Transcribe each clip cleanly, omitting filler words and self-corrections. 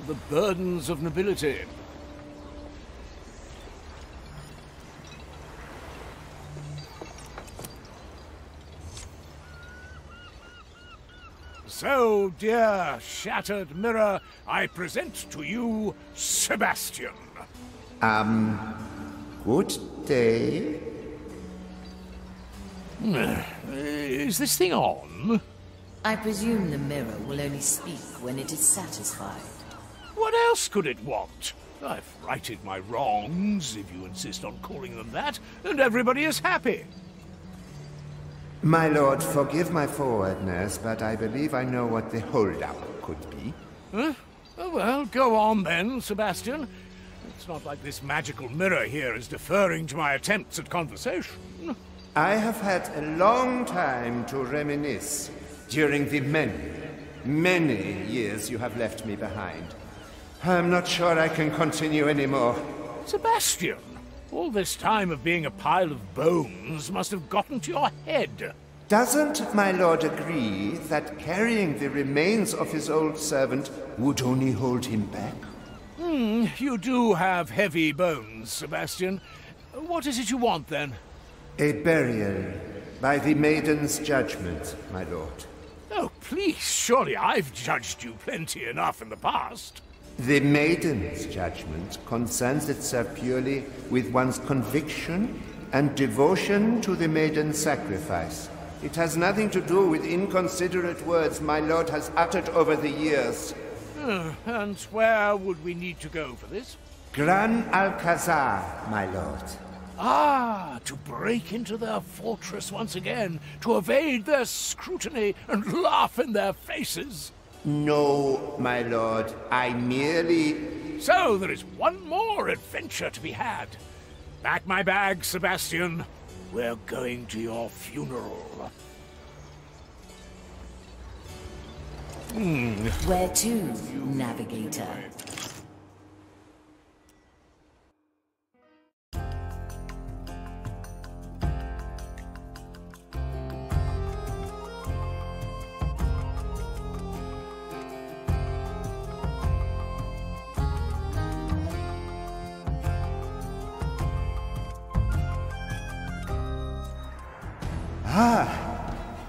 the burdens of nobility. So, dear shattered mirror, I present to you Sebastian. Good day. Is this thing on? I presume the mirror will only speak when it is satisfied. What else could it want? I've righted my wrongs, if you insist on calling them that, and everybody is happy. My lord, forgive my forwardness, but I believe I know what the holdup could be. Huh? Oh, well, go on then, Sebastian. It's not like this magical mirror here is deferring to my attempts at conversation. I have had a long time to reminisce during the many years you have left me behind. I'm not sure I can continue anymore. Sebastian, all this time of being a pile of bones must have gotten to your head. Doesn't my lord agree that carrying the remains of his old servant would only hold him back? You do have heavy bones, Sebastian. What is it you want, then? A burial by the maiden's judgment, my lord. Oh, please, surely I've judged you plenty enough in the past. The maiden's judgment concerns itself purely with one's conviction and devotion to the maiden's sacrifice. It has nothing to do with inconsiderate words my lord has uttered over the years. And where would we need to go for this? Gran Alcazar, my lord. Ah, to break into their fortress once again, to evade their scrutiny and laugh in their faces. No, my lord, I merely... So there is one more adventure to be had. Pack my bag, Sebastian. We're going to your funeral. Where to, navigator?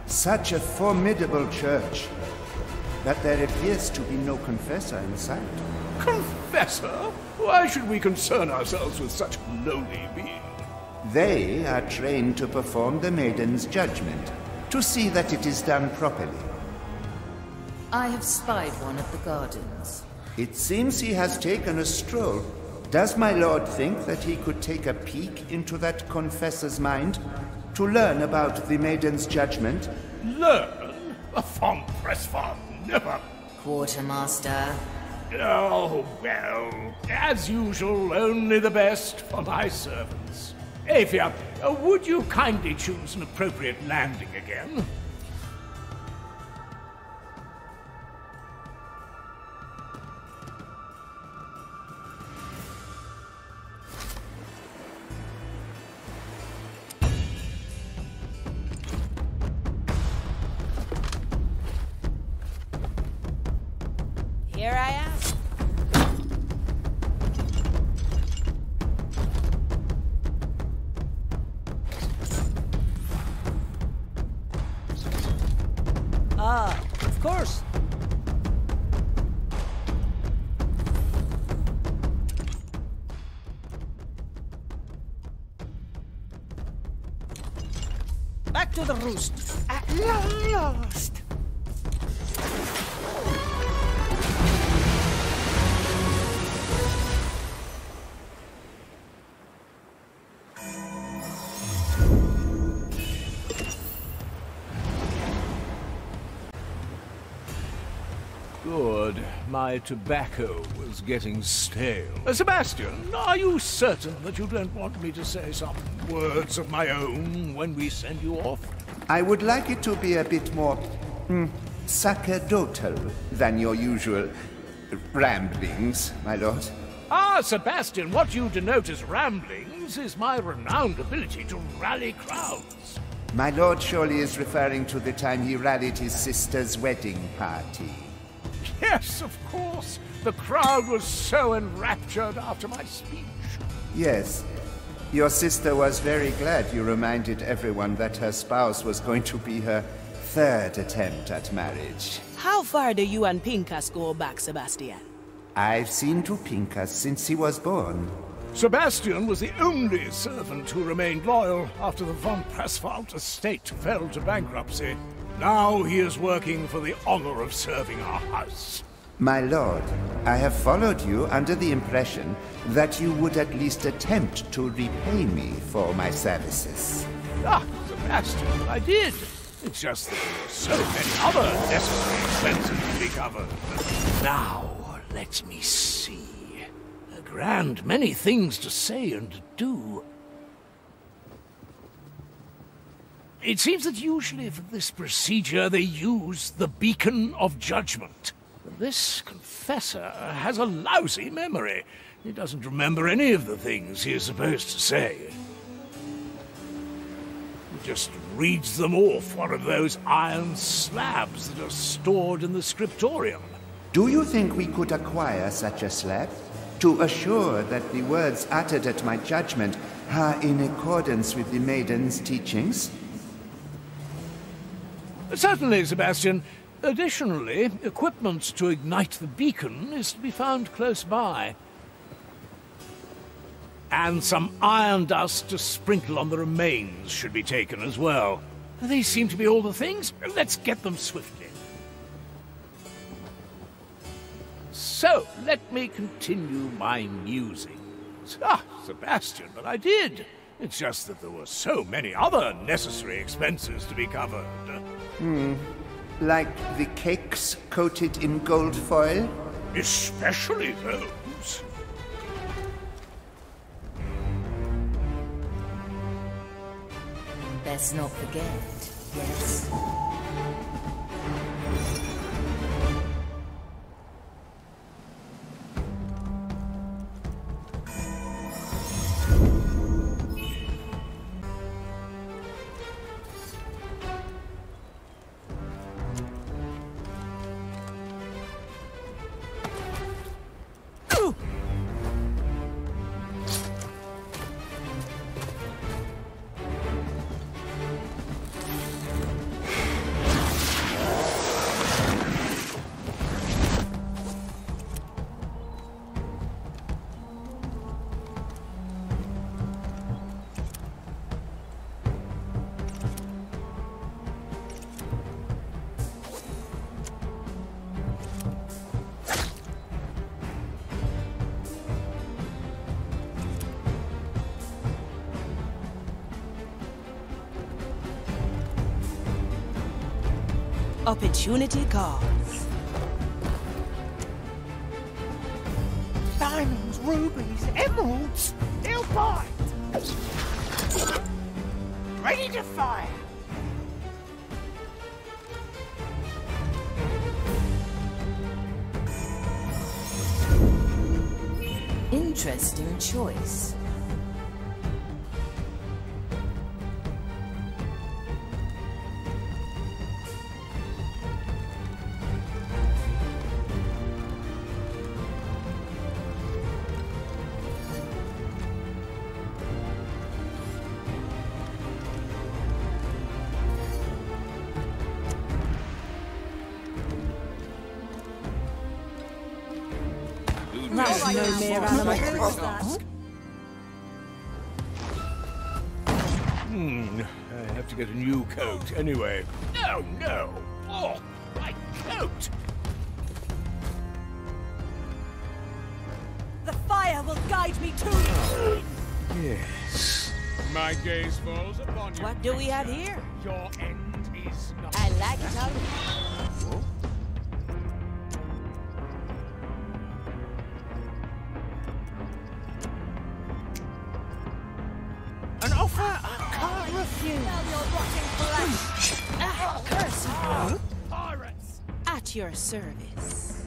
Such a formidable church. But there appears to be no confessor in sight. Confessor? Why should we concern ourselves with such lowly being? They are trained to perform the maiden's judgment, to see that it is done properly. I have spied one at the gardens. It seems he has taken a stroll. Does my lord think that he could take a peek into that confessor's mind to learn about the maiden's judgment? Learn? A fond press farm, never. Quartermaster. Oh, well, as usual, only the best for my servants. Aphia, would you kindly choose an appropriate landing again? Here I am. Of course. Back to the roost. At last! Good. My tobacco was getting stale. Sebastian, are you certain that you don't want me to say some words of my own when we send you off? I would like it to be a bit more sacerdotal than your usual ramblings, my lord. Ah, Sebastian, what you denote as ramblings is my renowned ability to rally crowds. My lord surely is referring to the time he rallied his sister's wedding party. Yes, of course. The crowd was so enraptured after my speech. Yes. Your sister was very glad you reminded everyone that her spouse was going to be her third attempt at marriage. How far do you and Pincus go back, Sebastian? I've seen to Pincus since he was born. Sebastian was the only servant who remained loyal after the von Presswald estate fell to bankruptcy. Now he is working for the honor of serving our house. My lord, I have followed you under the impression that you would at least attempt to repay me for my services. Ah, Sebastian, I did. It's just that there were so many other necessary expenses to be covered. Now, let me see. A grand many things to say and do. It seems that usually for this procedure they use the Beacon of Judgment. This confessor has a lousy memory. He doesn't remember any of the things he is supposed to say. He just reads them off one of those iron slabs that are stored in the scriptorium. Do you think we could acquire such a slab? To assure that the words uttered at my judgment are in accordance with the maiden's teachings? Certainly, Sebastian. Additionally, equipment to ignite the beacon is to be found close by. And some iron dust to sprinkle on the remains should be taken as well. These seem to be all the things. Let's get them swiftly. So, let me continue my musings. Ah, Sebastian, but I did. It's just that there were so many other necessary expenses to be covered. Like the cakes coated in gold foil? Especially those. Best not forget, yes? Opportunity calls. Diamonds, rubies, emeralds. They'll buy. Ready to fire. Interesting choice. That's no mere animal. I have to get a new coat anyway. No, no! Oh, my coat! The fire will guide me to you. Yes. My gaze falls upon you. What do we have here? Your end is not. I like it already. An offer I can't refuse. Curse you. Pirates! At your service.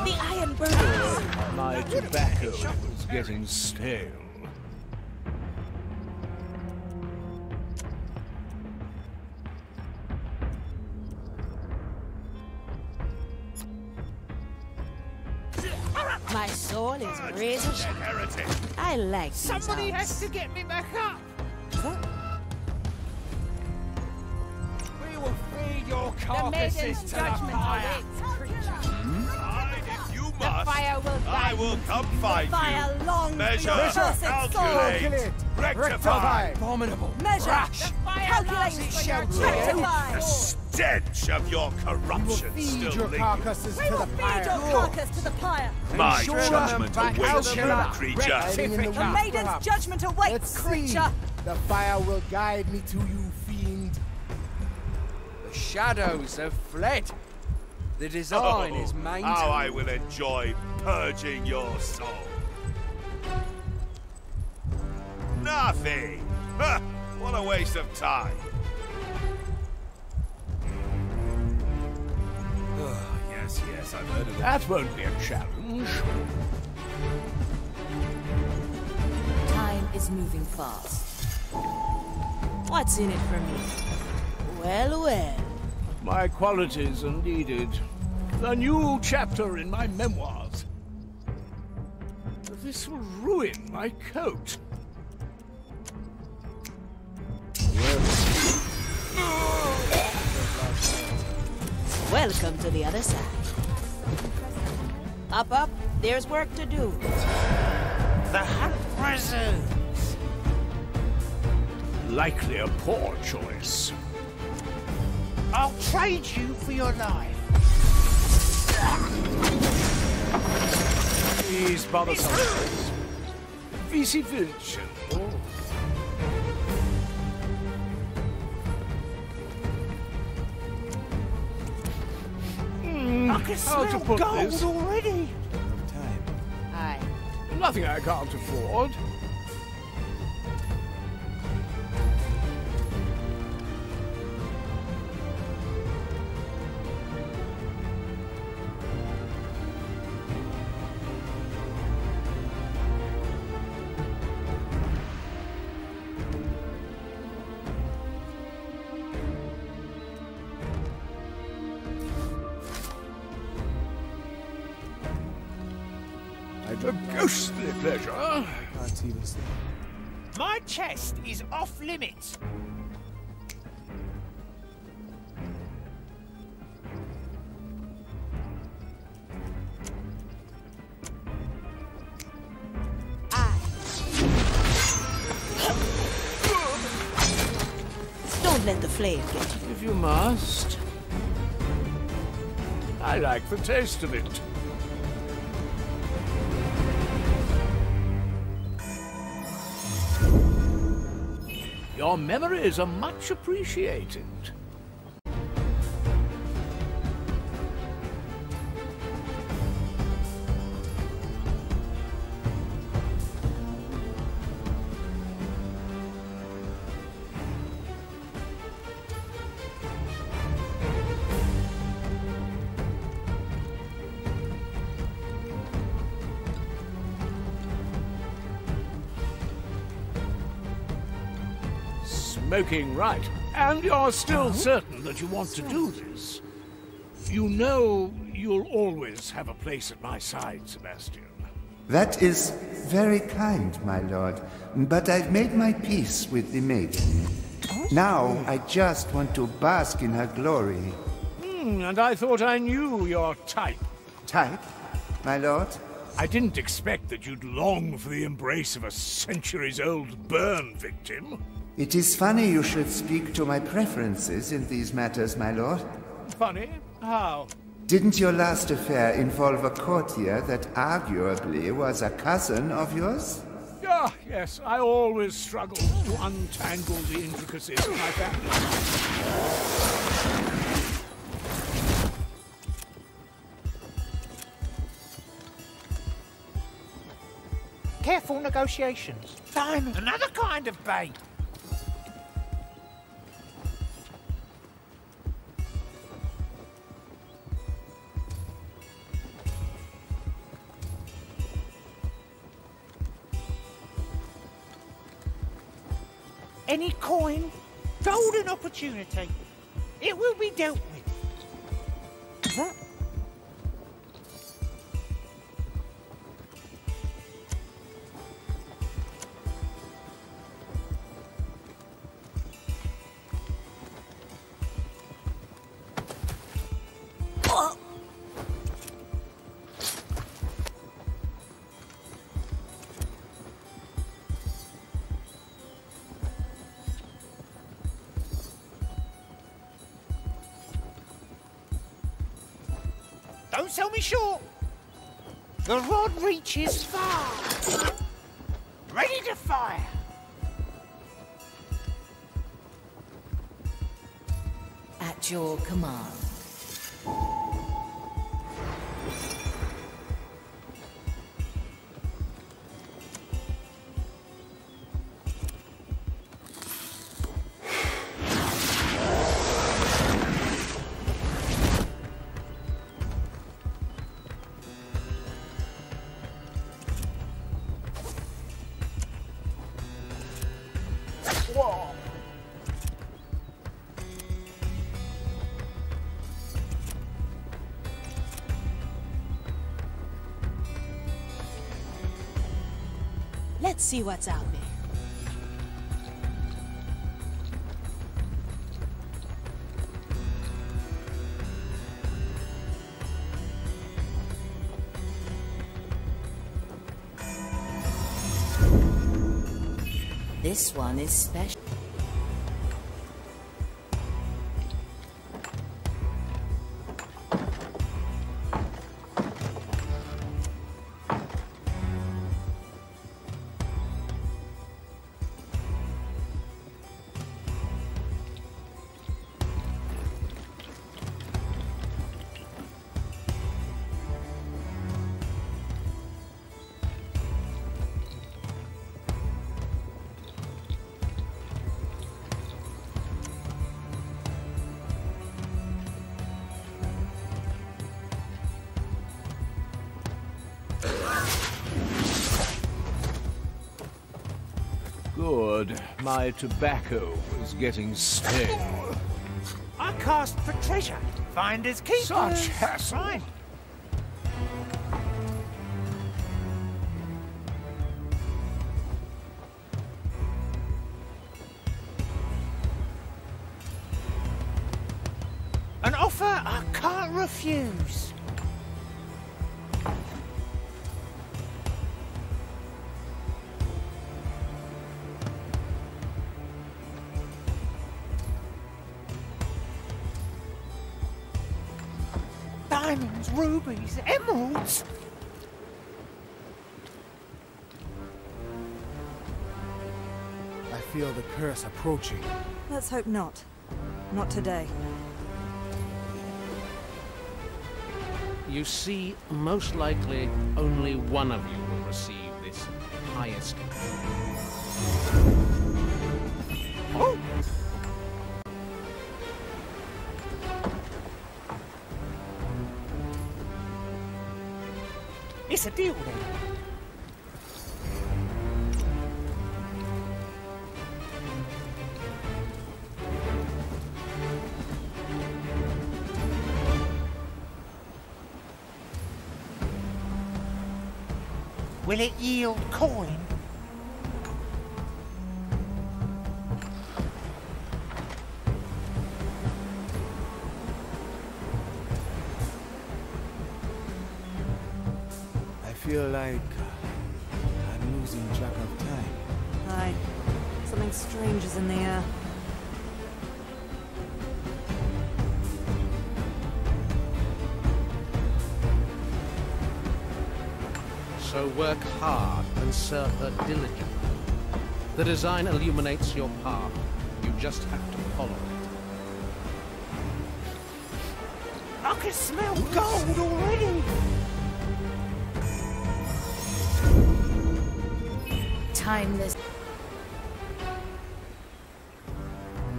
The iron burns. My tobacco is getting stale. My soul is razor sharp. Heretic. I like these Somebody odds. has to get me back up. We will feed your The carcasses maiden's to the judgment fire. awaits, creature. Hide if you The must. fire will I guide will you. come find Fire you. longs Measure, for your cursed calculate, soul. rectify. Abominable. Measure. Rash. The fire longs for your The rectify. stench of your corruption still lingers. carcasses We will feed your carcass to the pyre. My Ensure them judgment back awaits out you, of the creature. The maiden's judgment awaits, creature. The fire will guide me to you, fiend. The shadows have fled. The design is maintained. How I will enjoy purging your soul. Nothing. Ha, what a waste of time. Yes, I've heard of that. That won't be a challenge. Time is moving fast. What's in it for me? Well, well. My qualities are needed. A new chapter in my memoirs. This will ruin my coat. Welcome to the other side. Up, up. There's work to do. The hunt resumes. Likely a poor choice. I'll trade you for your life. Please bother someone. Vici Vici. Oh. I can How to smell put gold this? already. Aye. Nothing I can't afford. A ghostly pleasure. My chest is off limits. Aye. Don't let the flame get you. If you must. I like the taste of it. Your memories are much appreciated. Smoking right. And you're still certain that you want to do this. You know you'll always have a place at my side, Sebastian. That is very kind, my lord, but I've made my peace with the maiden. Now I just want to bask in her glory. And I thought I knew your type. Type, my lord? I didn't expect that you'd long for the embrace of a centuries-old burn victim. It is funny you should speak to my preferences in these matters, my lord. Funny? How? Didn't your last affair involve a courtier that arguably was a cousin of yours? Ah, yes, I always struggle to untangle the intricacies of my family. Careful negotiations. Diamond. Another kind of bait. Any coin, golden opportunity. It will be dealt with. Is that... Don't sell me short. The rod reaches far. Ready to fire. At your command. Let's see what's out there. This one is special. Good. My tobacco was getting stale. I cast for treasure. Finders keepers. Such hassle. Right. An offer I can't refuse. Diamonds, rubies, emeralds. I feel the curse approaching. Let's hope not. Not today. You see, most likely only one of you will receive this highest. Oh! It's a deal then. Will it yield coin? I feel like I'm losing track of time. Aye. Something strange is in the air. So work hard and serve her diligently. The design illuminates your path. You just have to follow it. I can smell gold already. Timeless.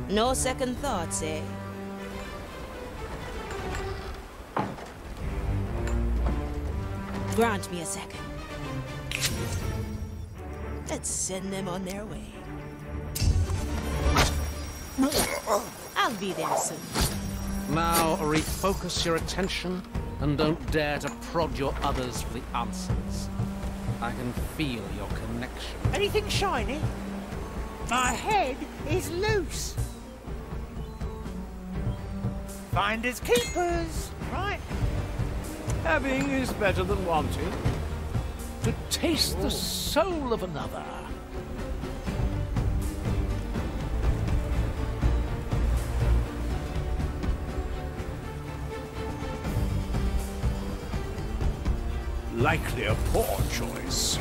No second thoughts, eh? Grant me a second. Let's send them on their way. I'll be there soon. Now refocus your attention and don't dare to prod your others for the answers. I can feel your connection. Anything shiny? My head is loose. Finders keepers, right? Having is better than wanting. To taste the soul of another. Likely a poor choice.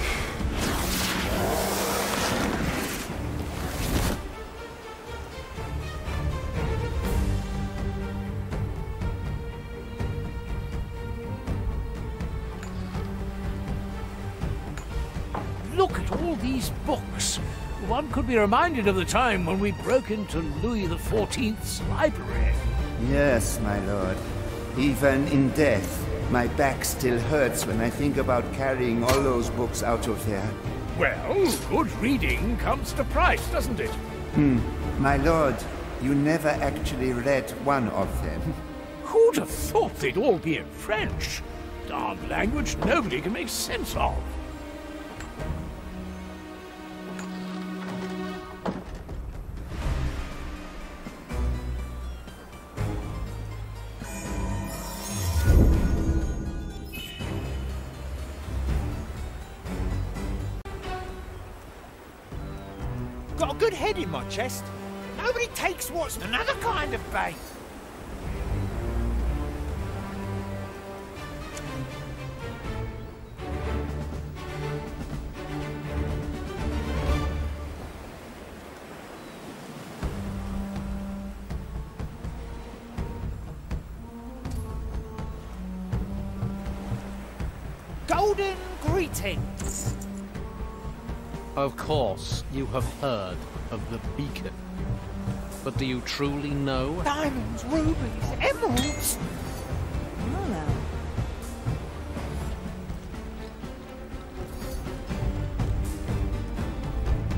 Look at all these books. One could be reminded of the time when we broke into Louis XIV's library. Yes, my lord. Even in death, my back still hurts when I think about carrying all those books out of there. Well, good reading comes to price, doesn't it? My lord, you never actually read one of them. Who'd have thought they'd all be in French? Darn language nobody can make sense of. Got a good head in my chest. Nobody takes what's another kind of bait. Golden greetings. Of course, you have heard of the beacon. But do you truly know? Diamonds, rubies, emeralds. Well now.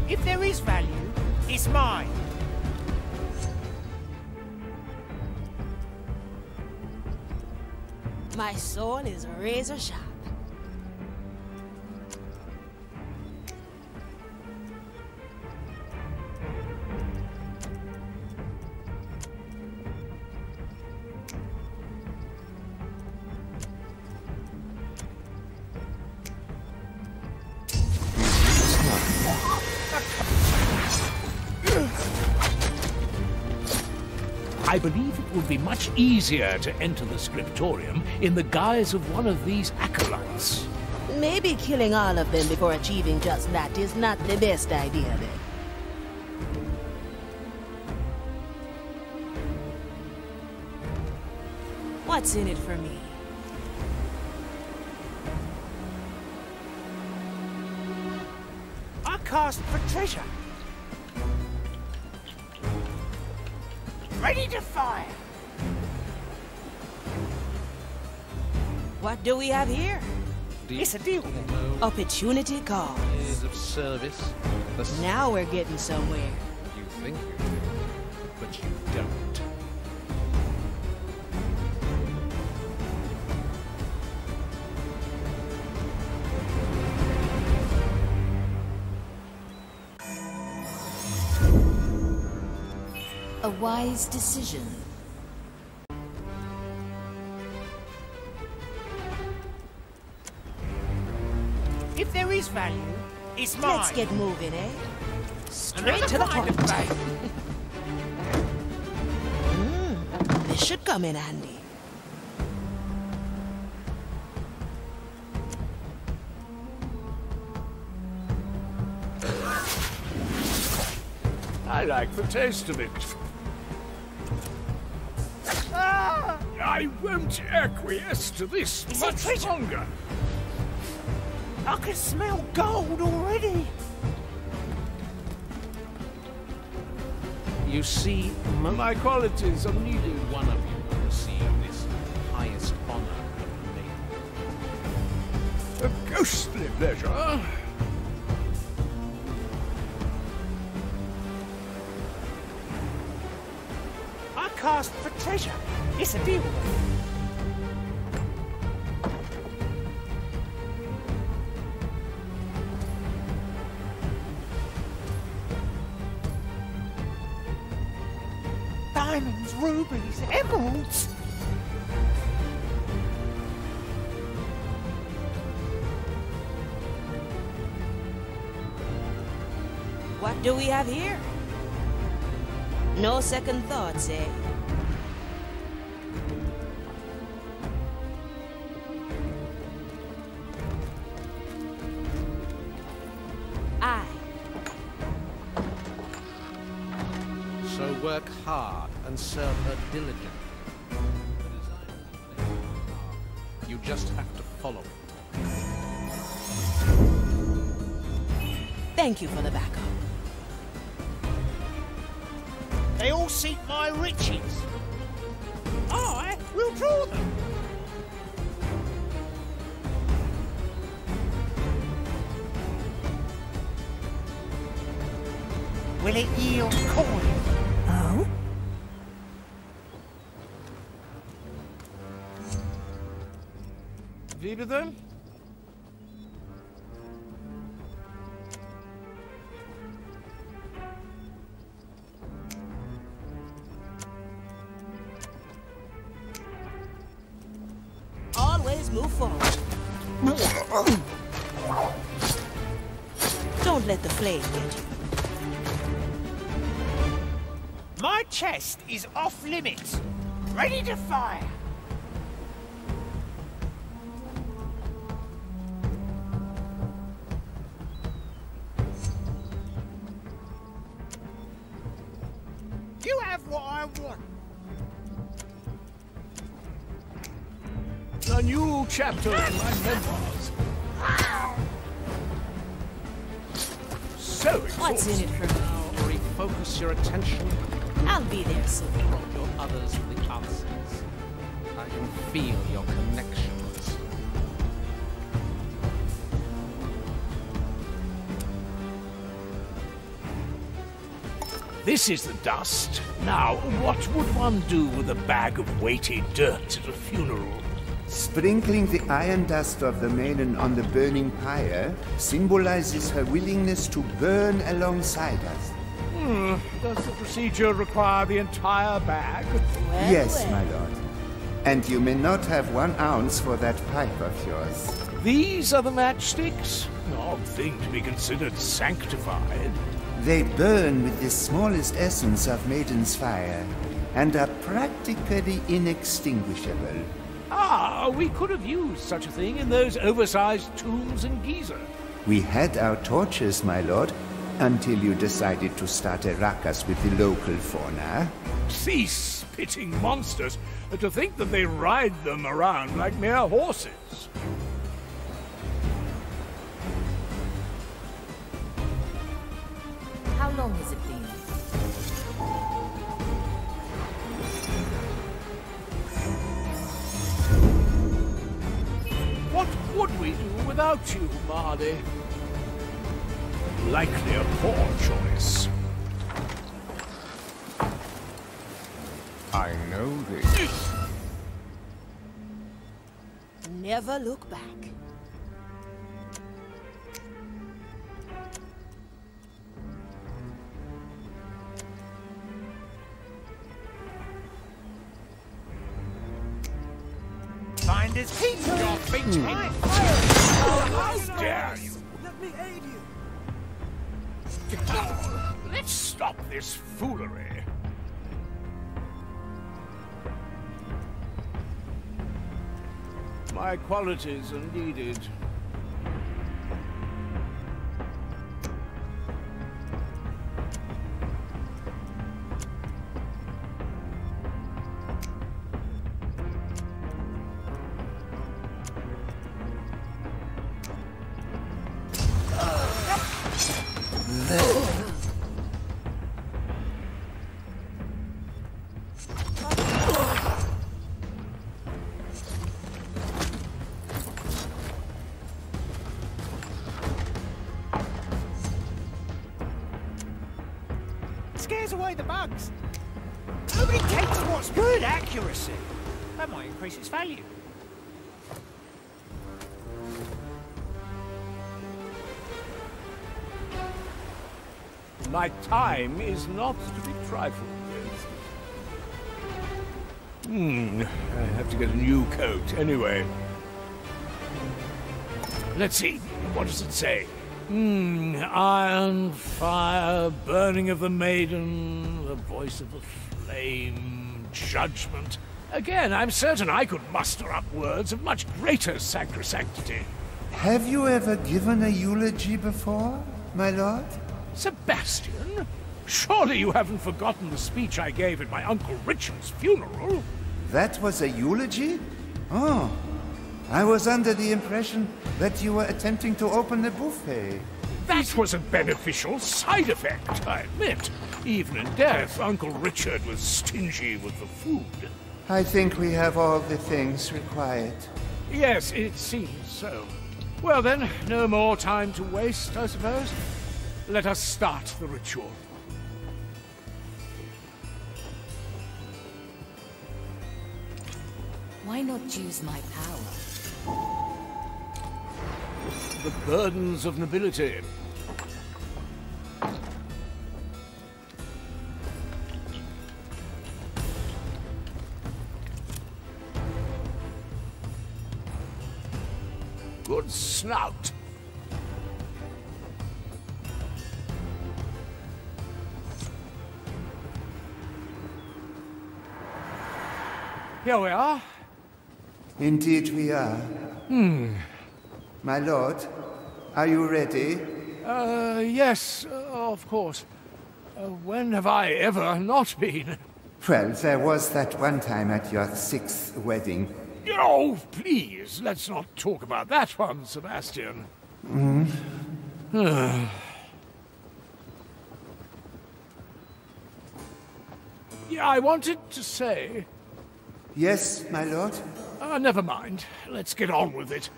If there is value, it's mine. My soul is razor sharp. I believe it would be much easier to enter the scriptorium in the guise of one of these acolytes. Maybe killing all of them before achieving just that is not the best idea then. What's in it for me? I cast for treasure. Ready to fire. What do we have here? It's a deal. Opportunity calls. Years of service. Now we're getting somewhere. You think you do, but you don't. A wise decision. If there is value, it's mine. Let's get moving, eh? Straight to the point. This should come in handy. I like the taste of it. I won't acquiesce to this Is much it longer. I can smell gold already. You see, My qualities are needed. one of you will receive this highest honor of the maiden. A ghostly pleasure. cast for treasure. It's a deal. Diamonds, rubies, emeralds. What do we have here? No second thoughts, eh? Aye. So work hard and serve her diligently. You just have to follow it. Thank you for the backup. They all seek my riches. I will draw them. Will it yield coin? Oh? Wie bitte? Always move forward. Don't let the flame get you. My chest is off limits. Ready to fire. You have what I want. A new chapter in my memoirs. So What's in exhausting. it for me? Now refocus your attention I'll be there soon. and prod your others for the answers. I can feel your connections. This is the dust. Now, what would one do with a bag of weighty dirt at a funeral? Sprinkling the iron dust of the maiden on the burning pyre symbolizes her willingness to burn alongside us. Does the procedure require the entire bag? Well, Yes, well. my lord. And you may not have 1 ounce for that pipe of yours. These are the matchsticks? Odd thing to be considered sanctified. They burn with the smallest essence of maiden's fire and are practically inextinguishable. Ah, we could have used such a thing in those oversized tombs in Giza. We had our torches, my lord, until you decided to start a ruckus with the local fauna. These spitting monsters, to think that they ride them around like mere horses. How long has it been? What would we do without you, Marley? Likely a poor choice. I know this. Never look back. Finders keepers. Your feet My How dare you! Let me aid you. Let's stop this foolery. My qualities are needed. scares away the bugs. Nobody takes what's good. Accuracy. That might increase its value. My time is not to be trifled with. I have to get a new coat anyway. Let's see, what does it say? Iron, fire, burning of the maiden, the voice of the flame, judgment. Again, I'm certain I could muster up words of much greater sacrosanctity. Have you ever given a eulogy before, my lord? Sebastian? Surely you haven't forgotten the speech I gave at my Uncle Richard's funeral? That was a eulogy? Oh, I was under the impression that you were attempting to open a buffet. That was a beneficial side effect, I admit. Even in death, Uncle Richard was stingy with the food. I think we have all the things required. Yes, it seems so. Well then, no more time to waste, I suppose. Let us start the ritual. Why not use my power? The burdens of nobility. Good snout. Here we are. Indeed we are. My lord, are you ready? Yes, of course. When have I ever not been? Well, there was that one time at your 6th wedding. Oh, please, let's not talk about that one, Sebastian. Yeah, I wanted to say... Yes, my lord? Never mind. Let's get on with it.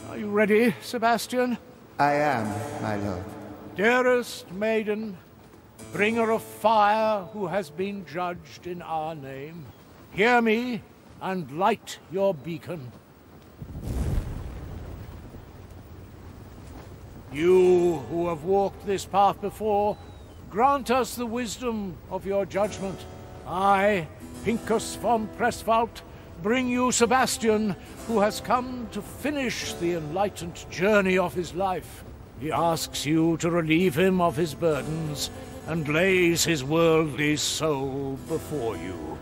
Are you ready, Sebastian? I am, my lord. Dearest maiden, bringer of fire who has been judged in our name, hear me and light your beacon. You who have walked this path before, grant us the wisdom of your judgment. I, Pincus von Presswald, bring you Sebastian, who has come to finish the enlightened journey of his life. He asks you to relieve him of his burdens and lays his worldly soul before you.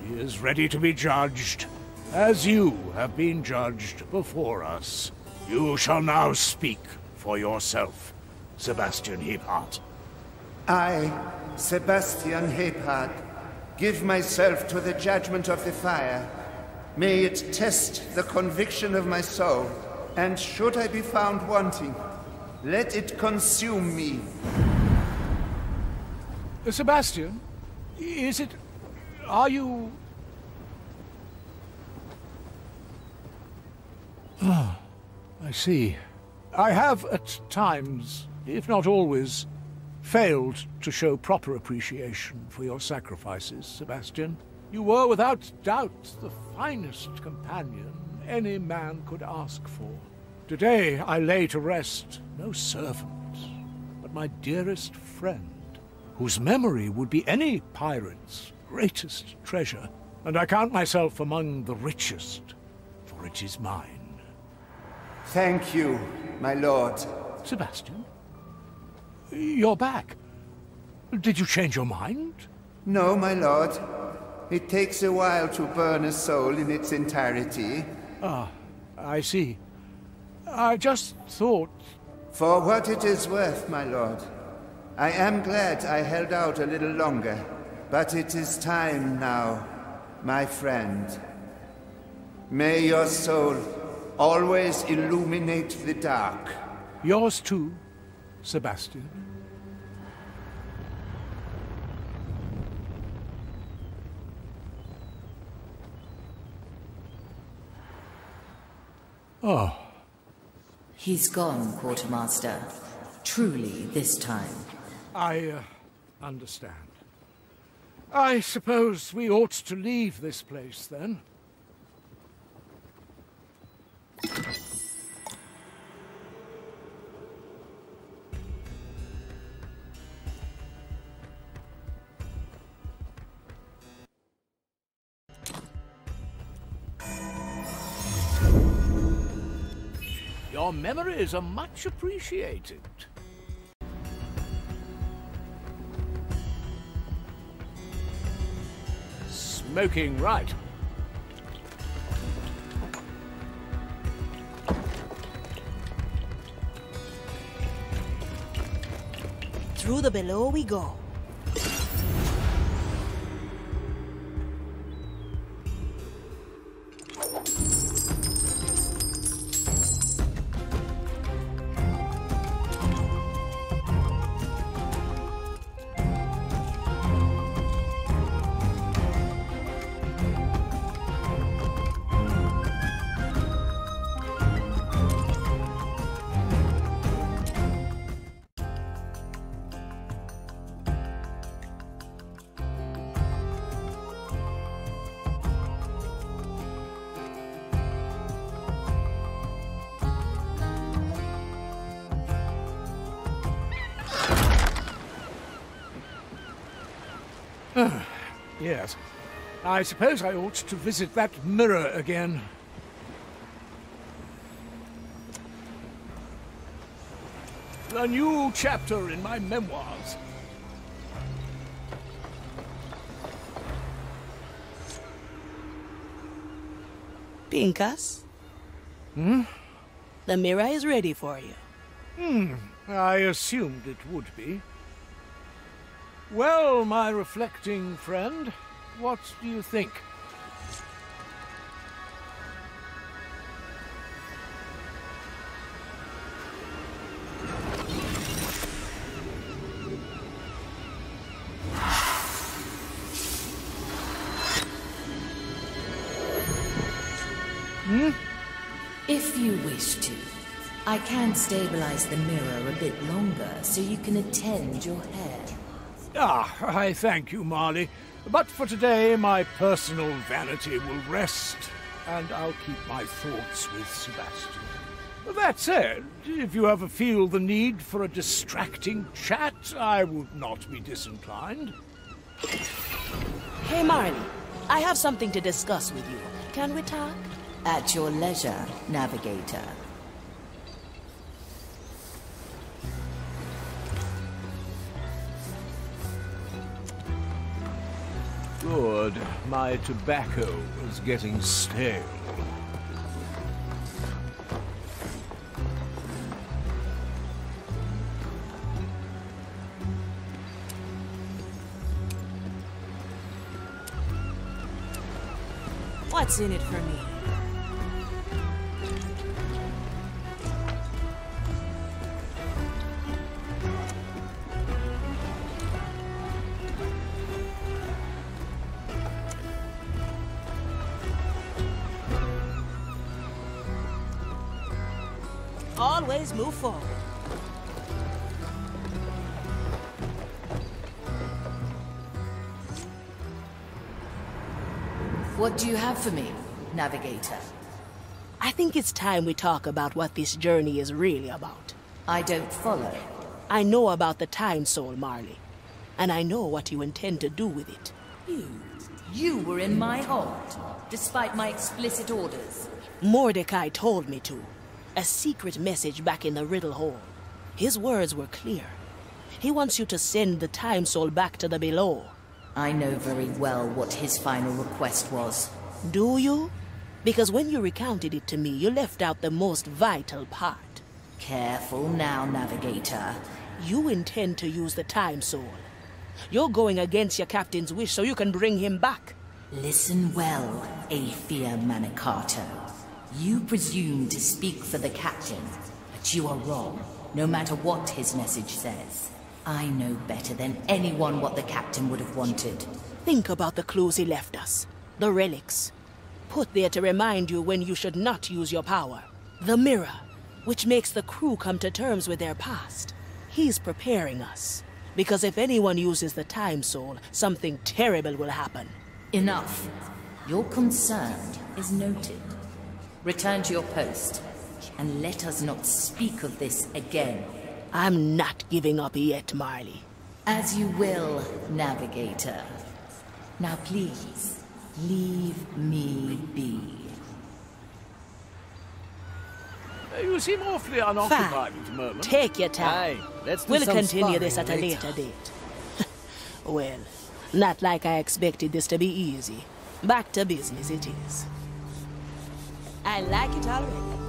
He is ready to be judged, as you have been judged before us. You shall now speak for yourself, Sebastian Hebhardt. I, Sebastian Hebhardt, give myself to the judgment of the fire. May it test the conviction of my soul, and should I be found wanting, let it consume me. Sebastian, is it... are you... Ah, I see. I have at times, if not always, failed to show proper appreciation for your sacrifices, Sebastian. You were without doubt the finest companion any man could ask for. Today I lay to rest no servant, but my dearest friend, whose memory would be any pirate's greatest treasure, and I count myself among the richest, for it is mine. Thank you, my lord. Sebastian? You're back. Did you change your mind? No, my lord. It takes a while to burn a soul in its entirety. Ah, I see. I just thought... For what it is worth, my lord. I am glad I held out a little longer, but it is time now, my friend. May your soul always illuminate the dark. Yours too, Sebastian. Oh. He's gone, Quartermaster. Truly, this time. I understand. I suppose we ought to leave this place, then. Your memories are much appreciated. Smoking right. Through the below we go. Yes. I suppose I ought to visit that mirror again. A new chapter in my memoirs. Pincus? Hmm? The mirror is ready for you. I assumed it would be. Well, my reflecting friend, what do you think? If you wish to, I can stabilize the mirror a bit longer so you can attend your hair. I thank you, Marley. But for today, my personal vanity will rest, and I'll keep my thoughts with Sebastian. That said, if you ever feel the need for a distracting chat, I would not be disinclined. Hey, Marley. I have something to discuss with you. Can we talk? At your leisure, Navigator. Good. My tobacco is getting stale. What's in it for me? Always move forward. What do you have for me, Navigator? I think it's time we talk about what this journey is really about. I don't follow. I know about the Time Soul, Marley. And I know what you intend to do with it. You were in my hold, despite my explicit orders. Mordecai told me to. A secret message back in the Riddle Hole. His words were clear. He wants you to send the Time Soul back to the below. I know very well what his final request was. Do you? Because when you recounted it to me, you left out the most vital part. Careful now, Navigator. You intend to use the Time Soul. You're going against your captain's wish so you can bring him back. Listen well, Aethia Manicato. You presume to speak for the captain, but you are wrong, no matter what his message says. I know better than anyone what the captain would have wanted. Think about the clues he left us. The relics. Put there to remind you when you should not use your power. The mirror, which makes the crew come to terms with their past. He's preparing us. Because if anyone uses the Time Soul, something terrible will happen. Enough. Your concern is noted. Return to your post, and let us not speak of this again. I'm not giving up yet, Marley. As you will, Navigator. Now please, leave me be. You seem awfully unoccupied at the moment. Take your time. Aye, let's do We'll some continue this sparring at a later date. Well, not like I expected this to be easy. Back to business it is. I like it already.